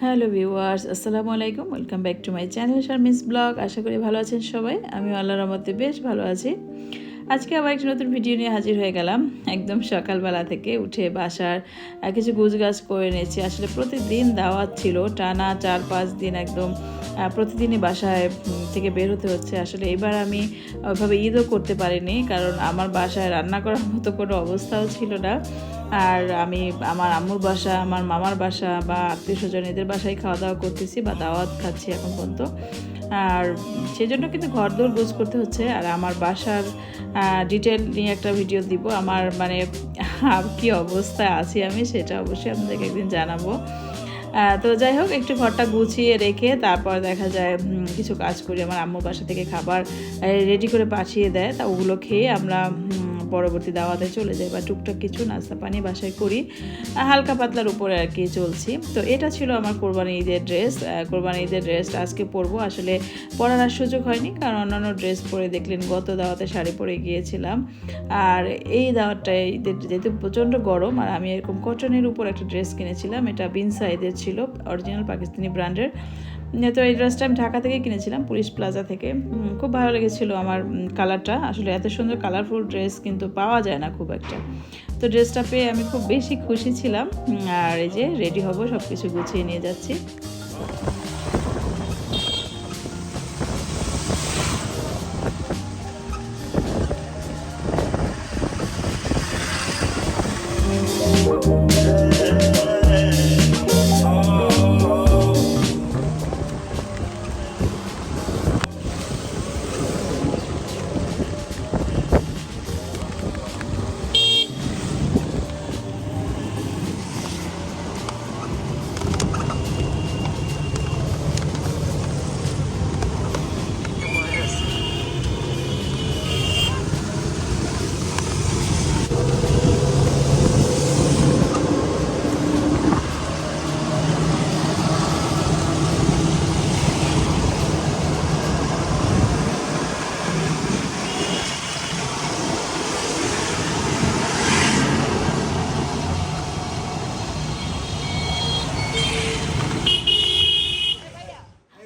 Hello viewers, আসসালামু আলাইকুম। Welcome back to my channel Sharmin's blog. আশা করি ভালো আছেন সবাই। আমি আল্লাহর রহমতে বেশ ভালো আছি। আজকে আবার একটা নতুন ভিডিও নিয়ে হাজির হয়ে গেলাম। একদম সকালবেলা থেকে উঠে বাসার কিছু গুছগাছ করে নিয়েছি। আসলে প্রতিদিন দাওয়াত ছিল, টানা 4-5 দিন একদম প্রতিদিনই বাসায় থেকে বের হতে হচ্ছে। আসলে এবার আমি ওইভাবে ঈদও করতে পারিনি, কারণ আমার বাসায় রান্না করার মতো কোনো অবস্থাও ছিল না। আর আমি আমার আম্মুর বাসা, আমার মামার বাসা বা আত্মীয় স্বজন এদের বাসায় খাওয়া দাওয়া করতেছি বা দাওয়াত খাচ্ছি এখন পর্যন্ত। আর সেজন্য কিন্তু ঘরদোর গোছ করতে হচ্ছে। আর আমার বাসার ডিটেল নিয়ে একটা ভিডিও দিব। আমার মানে কী অবস্থায় আছি আমি, সেটা অবশ্যই আপনাদেরকে একদিন জানাবো। তো যাই হোক, একটু ঘরটা গুছিয়ে রেখে তারপর দেখা যায় কিছু কাজ করি। আমার আম্মুর বাসা থেকে খাবার রেডি করে পাঠিয়ে দেয়, তা ওগুলো খেয়ে আমরা পরবর্তী দাওয়াতে চলে যাই বা টুকটাক কিছু নাস্তা পানি বাসায় করি। হালকা পাতলার উপরে আর কি চলছি। তো এটা ছিল আমার কোরবানি ঈদের ড্রেস। কোরবানি ঈদের ড্রেসটা আজকে পরবো। আসলে পরার আর সুযোগ হয়নি, কারণ অন্যান্য ড্রেস পরে দেখলেন গত দাওয়াতে শাড়ি পরে গিয়েছিলাম। আর এই দাওয়াতটায় ঈদের যেহেতু প্রচণ্ড গরম, আর আমি এরকম কটনের উপর একটা ড্রেস কিনেছিলাম। এটা বিনসা ঈদের ছিল, অরিজিনাল পাকিস্তানি ব্র্যান্ডের। তো এই ড্রেসটা আমি ঢাকা থেকে কিনেছিলাম, পুলিশ প্লাজা থেকে। খুব ভালো লেগেছিলো আমার কালারটা। আসলে এত সুন্দর কালারফুল ড্রেস কিন্তু পাওয়া যায় না খুব একটা। তো ড্রেসটা পেয়ে আমি খুব বেশি খুশি ছিলাম। আর এই যে রেডি হব, সব কিছু গুছিয়ে নিয়ে যাচ্ছি।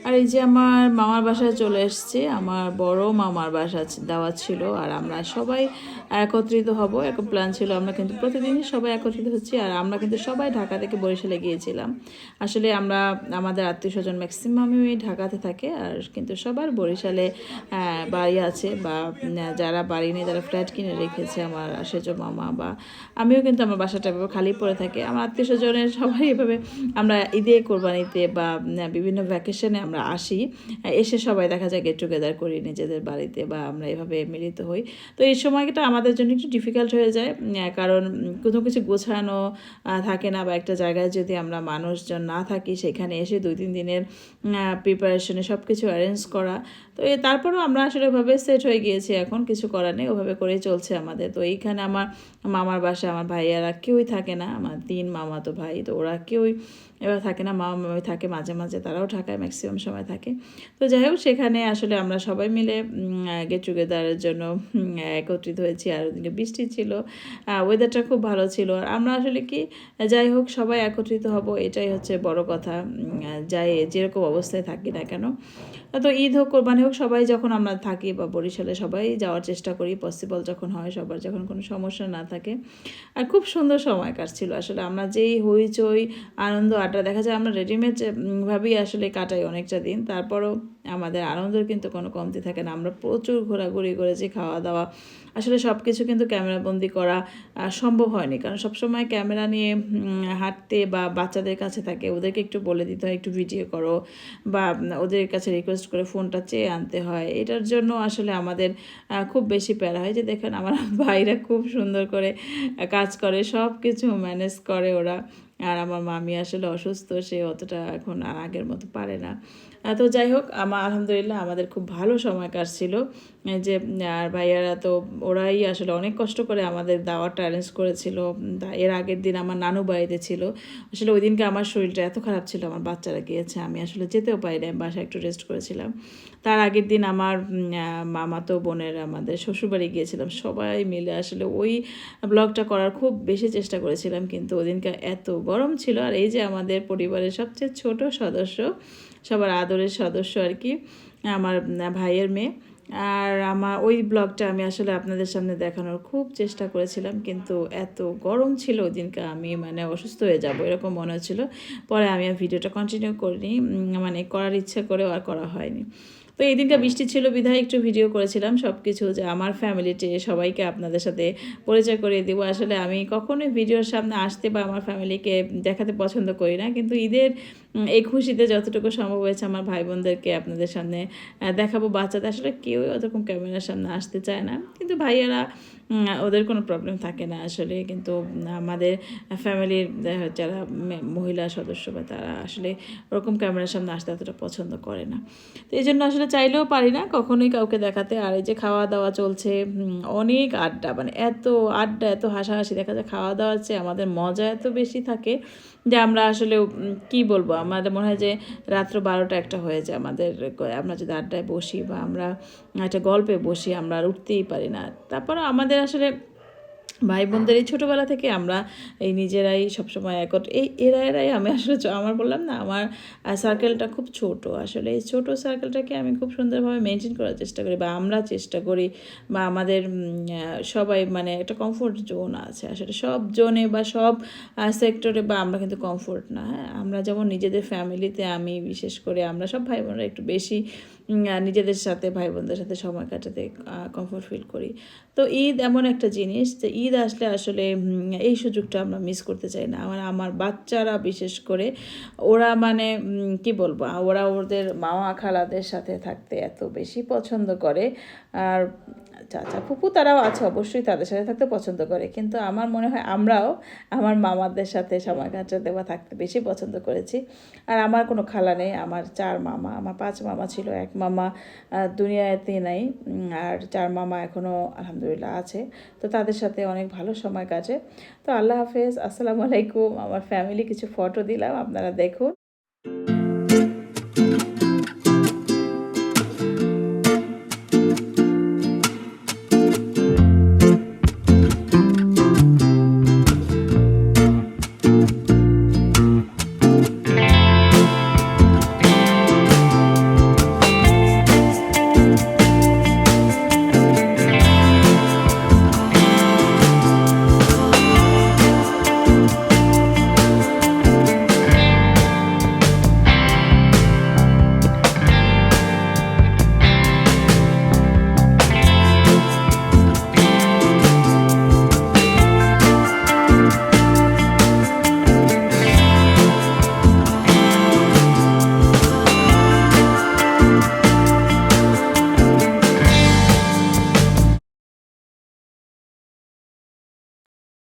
আর এই যে আমার মামার বাসায় চলে এসেছি। আমার বড় মামার বাসা দাওয়াত ছিল, আর আমরা সবাই একত্রিত হব এরকম প্ল্যান ছিল। আমরা কিন্তু প্রতিদিনই সবাই একত্রিত হচ্ছি। আর আমরা কিন্তু সবাই ঢাকা থেকে বরিশালে গিয়েছিলাম। আসলে আমরা আমাদের আত্মীয় স্বজন ম্যাক্সিমামই ঢাকাতে থাকে, আর কিন্তু সবার বরিশালে বাড়ি আছে, বা যারা বাড়ি নেই তারা ফ্ল্যাট কিনে রেখেছে। আমার সেজ মামা বা আমিও কিন্তু আমার বাসাটা এভাবে খালি পড়ে থাকে। আমার আত্মীয় স্বজনের সবাই এভাবে আমরা ঈদে কোরবানিতে বা বিভিন্ন ভ্যাকেশনে আমরা আসি, এসে সবাই দেখা যায় গেট টুগেদার করি নিজেদের বাড়িতে, বা আমরা এভাবে মিলিত হই। তো এই সময়টা আমাদের জন্য একটু ডিফিকাল্ট হয়ে যায়, কারণ কোনো কিছু গোছানো থাকে না, বা একটা জায়গায় যদি আমরা মানুষজন না থাকি সেখানে এসে 2-3 দিনের প্রিপারেশনে সব কিছু অ্যারেঞ্জ করা। তো তারপরেও আমরা আসলে ওভাবে সেট হয়ে গিয়েছি, এখন কিছু করার নেই, ওভাবে করেই চলছে আমাদের। তো এইখানে আমার মামার বাসা, আমার ভাইয়ারা কেউই থাকে না। আমার 3 মামাতো ভাই, তো ওরা কেউই এবার থাকে না। মামা মামি থাকে মাঝে মাঝে, তারাও ঢাকায় ম্যাক্সিমাম সময় থাকে। তো যাই হোক, সেখানে আসলে আমরা সবাই মিলে গেট টুগেদারের জন্য একত্রিত হয়েছি। আর ওদিকে বৃষ্টি ছিল, ওয়েদারটা খুব ভালো ছিল। আর আমরা আসলে কি, যাই হোক সবাই একত্রিত হব, এটাই হচ্ছে বড় কথা। যাই যেরকম অবস্থায় থাকি না কেন, তো ঈদ হোক কোরবানি হোক, সবাই যখন আমরা থাকি বা বরিশালে সবাই যাওয়ার চেষ্টা করি পসিবল যখন হয়, সবার যখন কোনো সমস্যা না থাকে। আর খুব সুন্দর সময় কাটছিল আসলে। আমরা যেই হইচই আনন্দ আড্ডা, দেখা যায় আমরা রেডিমেড ভাবেই আসলে কাটাই অনেকটা দিন, তারপরও আমাদের আনন্দের কিন্তু কোনো কমতি থাকে না। আমরা প্রচুর ঘোরাঘুরি করেছি, খাওয়া দাওয়া। আসলে সব কিছু কিন্তু ক্যামেরাবন্দি করা সম্ভব হয়নি, কারণ সবসময় ক্যামেরা নিয়ে হাঁটতে বা বাচ্চাদের কাছে থাকে, ওদেরকে একটু বলে দিতে হয় একটু ভিডিও করো, বা ওদের কাছে রিকোয়েস্ট করে ফোনটা চেয়ে আনতে হয়। এটার জন্য আসলে আমাদের খুব বেশি প্যারা হয়। যে দেখেন আমার ভাইরা খুব সুন্দর করে কাজ করে, সব কিছু ম্যানেজ করে ওরা। আর আমার মামি আসলে অসুস্থ, সে অতটা এখন আর আগের মতো পারে না। তো যাই হোক, আলহামদুলিল্লাহ আমাদের খুব ভালো সময় কাটছিল। যে আর ভাইয়ারা তো ওরাই আসলে অনেক কষ্ট করে আমাদের দাওয়াটা অ্যারেঞ্জ করেছিল। এর আগের দিন আমার নানু বাড়িতে ছিল। আসলে ওই দিনকে আমার শরীরটা এত খারাপ ছিল, আমার বাচ্চারা গিয়েছে, আমি আসলে যেতেও পারিনি, আমি বাসায় একটু রেস্ট করেছিলাম। তার আগের দিন আমার মামাতো বোনের আমাদের শ্বশুরবাড়ি গিয়েছিলাম, সবাই মিলে আসলে ওই ব্লগটা করার খুব বেশি চেষ্টা করেছিলাম, কিন্তু ওদিনকে এত গরম ছিল। আর এই যে আমাদের পরিবারের সবচেয়ে ছোট সদস্য, সবার আদরের সদস্য আর কি, আমার ভাইয়ের মেয়ে। আর আমার ওই ব্লগটা আমি আসলে আপনাদের সামনে দেখানোর খুব চেষ্টা করেছিলাম, কিন্তু এত গরম ছিল ওই দিনকে আমি মানে অসুস্থ হয়ে যাব এরকম মনে হচ্ছিলো। পরে আমি আর ভিডিওটা কন্টিনিউ করিনি, মানে করার ইচ্ছা করেও আর করা হয়নি। তো এই দিনটা বৃষ্টি ছিল বিধায় একটু ভিডিও করেছিলাম সব কিছু, যে আমার ফ্যামিলিতে সবাইকে আপনাদের সাথে পরিচয় করিয়ে দেবো। আসলে আমি কখনোই ভিডিওর সামনে আসতে বা আমার ফ্যামিলিকে দেখাতে পছন্দ করি না, কিন্তু ঈদের এই খুশিতে যতটুকু সম্ভব হয়েছে আমার ভাই বোনদেরকে আপনাদের সামনে দেখাবো। বাচ্চাদের আসলে কেউই ওরকম ক্যামেরার সামনে আসতে চায় না, কিন্তু ভাইয়ারা ওদের কোনো প্রবলেম থাকে না আসলে। কিন্তু আমাদের ফ্যামিলির যারা মহিলা সদস্য বা তারা আসলে ওরকম ক্যামেরার সামনে আসতে এতটা পছন্দ করে না। তো এই জন্য আসলে চাইলেও পারি না কখনোই কাউকে দেখাতে। আর এই যে খাওয়া দাওয়া চলছে, অনেক আড্ডা, মানে এত আড্ডা, এত হাসাহাসি, দেখা যায় খাওয়া দাওয়ার চেয়ে আমাদের মজা এত বেশি থাকে যে আমরা আসলে কি বলবো, আমাদের মনে হয় যে রাত্র 12টা 1টা হয়ে যায় আমাদের। আমরা যদি আড্ডায় বসি বা আমরা একটা গল্পে বসি, আমরা আর উঠতেই পারি না। তারপরে আমাদের আসলে ভাই বোনদের এই ছোটোবেলা থেকে আমরা এই নিজেরাই সবসময় এরাই আমি আসলে আমার বললাম না, আমার সার্কেলটা খুব ছোট। আসলে এই ছোটো সার্কেলটাকে আমি খুব সুন্দরভাবে মেনটেন করার চেষ্টা করি, বা আমরা চেষ্টা করি, বা আমাদের সবাই মানে একটা কমফোর্ট জোন আছে আসলে সব জোনে বা সব সেক্টরে, বা আমরা কিন্তু কমফোর্ট না। হ্যাঁ, আমরা যেমন নিজেদের ফ্যামিলিতে, আমি বিশেষ করে আমরা সব ভাই বোনরা একটু বেশি নিজেদের সাথে ভাই বোনদের সাথে সময় কাটাতে কমফোর্ট ফিল করি। তো ঈদ এমন একটা জিনিস যে ঈদ আসলে আসলে এই সুযোগটা আমরা মিস করতে চাই না। আমার বাচ্চারা বিশেষ করে ওরা মানে কি বলবো, ওরা ওদের মামা খালাদের সাথে থাকতে এত বেশি পছন্দ করে। আর চাচা ফুপু তারাও আছে অবশ্যই, তাদের সাথে থাকতে পছন্দ করে, কিন্তু আমার মনে হয় আমরাও আমার মামাদের সাথে সময় কাটাতে বা থাকতে বেশি পছন্দ করেছি। আর আমার কোনো খালা নেই, আমার 4 মামা, আমার 5 মামা ছিল, 1 মামা দুনিয়াতে নাই, আর 4 মামা এখনও আলহামদুলিল্লাহ আছে। তো তাদের সাথে অনেক ভালো সময় কাটে। তো আল্লাহ হাফেজ, আসসালামু আলাইকুম। আমার ফ্যামিলি কিছু ফটো দিলাম, আপনারা দেখুন।